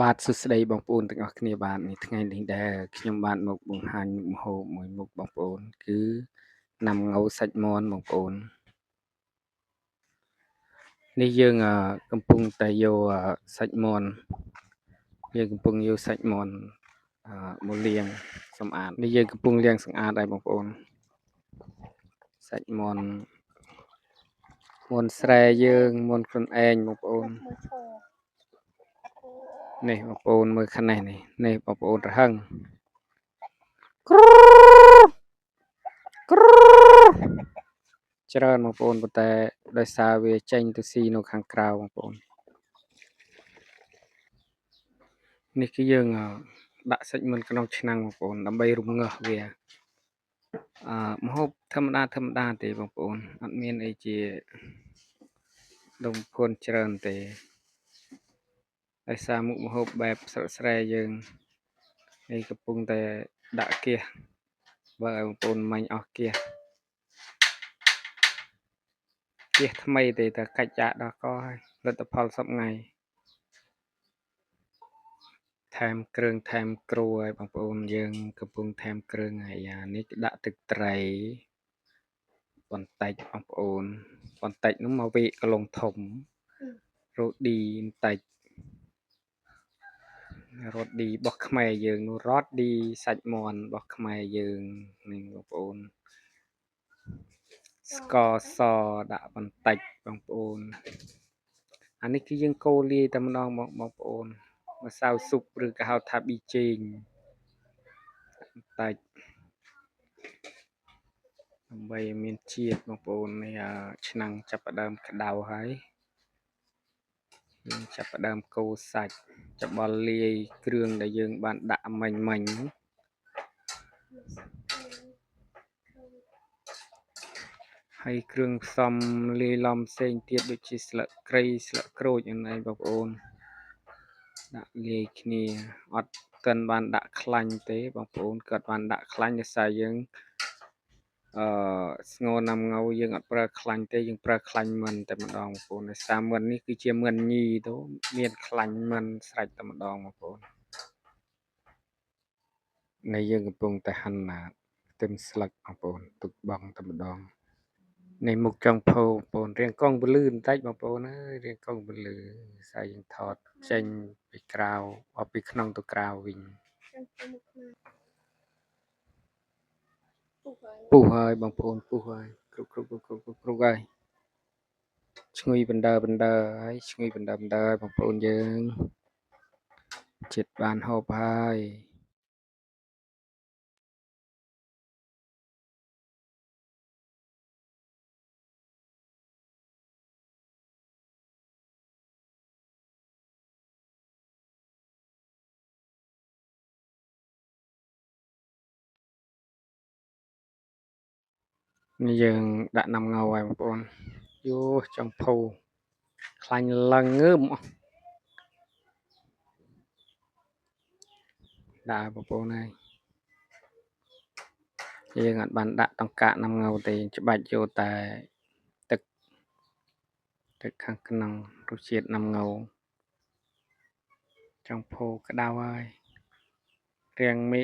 បាទសួស្តីបងប្អូនទាំងអស់គ្នាបាទនេះថ្ងៃនេះដែលខ្ញុំបានមកបង្ហាញមុខម្ហូបមួយមុខបងប្អូនគឺណាំងៅសាច់មាន់បងប្អូននេះយើងកំពុងតែយកសាច់មាន់យើងកំពុងយកសាច់មាន់មកលាងសម្អាតនេះយើងកំពុងលាងសម្អាតហើយបងប្អូនសាច់មាន់ស្រែយើងមាន់ខ្លួនឯងបងប្អូននេះបងប្អូនមើលខាងនេះបងប្អូនរហឹងច្រើនបងប្អូនប៉ុន្តែដោយសារវាចេញទៅស៊ីនៅខាងក្រៅបងប្អូននេះគឺយើងដាក់សាច់មាន់ក្នុងឆ្នាំងបងប្អូនដើម្បីរំងាស់វាម្ហូបធម្មតាទេបងប្អូនអត់មានអីជាដុំភួនច្រើនទេដោយសារមុខម្ហូបបែបស្រុកស្រែយើងនេះកំពុងតែដាក់គៀសបើឲ្យបងប្អូនមាញ់អស់គៀសថ្មីទេតែកាច់ចាក់ដល់កហើយលទ្ធផលសប្ងៃថែមគ្រឿងថែមគ្រូឲ្យបងប្អូនយើងកំពុងថែមគ្រឿងហើយនេះដាក់ទឹកត្រីបន្តិចបងប្អូនបន្តិចនោះមកវាកន្លងធំរ៉ូឌីបន្តិចរ៉ូឌីរបស់ខ្មែរយើងនោះរ៉ូឌីសាច់មាន់របស់ខ្មែរយើងនេះបងប្អូនស្ករសដាក់បន្តិចបងប្អូនអានេះគឺយើងកូរលាយតែម្ដងបងប្អូនម្សៅស៊ុបឬក៏ហៅថាប៊ីចេងបន្តិចដើម្បីឲ្យមានជាតិបងប្អូននេះឆ្នាំងចាប់ផ្ដើមក្តៅហើយយើងចាប់ផ្ដើមកូរសាច់ច្បល់លាយគ្រឿងដែលយើងបានដាក់មិញហើយគ្រឿងផ្សំលាយឡំផ្សេងទៀតដូចជាស្លឹកគ្រៃស្លឹកក្រូចហ្នឹងឯងបងប្អូនដាក់លាយគ្នាអត់ទាន់បានដាក់ខ្លាញ់ទេបងប្អូនគាត់បានដាក់ខ្លាញ់ដោយសារយើងស្ងោរណាំងៅយើងអត់ប្រើខ្លាញ់ទេយើងប្រើខ្លាញ់មិនតែម្ដងបងប្អូនដោយសារមិននេះគឺជាមិនញីទៅមានខ្លាញ់មិនស្រេចតែម្ដងបងប្អូននៃយើងកំពុងតែហាន់ខ្ទឹមស្លឹកបងប្អូនទុកបង់តែម្ដងនៃមុខចុងភៅបងប្អូនរៀងកង់ពលឺបន្តិចបងប្អូនអើយរៀងកង់ពលឺស្អីយើងថតចេញពីក្រៅមកពីក្នុងទៅក្រៅវិញពុះហើយបងប្អូនពុះហើយគ្រប់ហើយឈ្ងុយបណ្ដើហើយឈ្ងុយបណ្ដើហើយបងប្អូនយើងចិត្តបានហូបហើយនេះយើងដាក់ណាំងៅហើយបងប្អូនយោចង់ភៅខ្លាញ់ឡើងងើមអស់ដាក់បងប្អូនហើយយើងអត់បានដាក់តង្កាក់ណាំងៅទេច្បាច់យកតែទឹកខាងក្នុងរសជាតិណាំងៅចង់ភៅក្តៅហើយរាំងមេ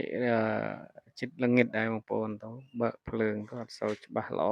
ចិត្តល្ងិតដែរបងប្អូនទៅបើកភ្លើងក៏អត់សូវច្បាស់ល្អ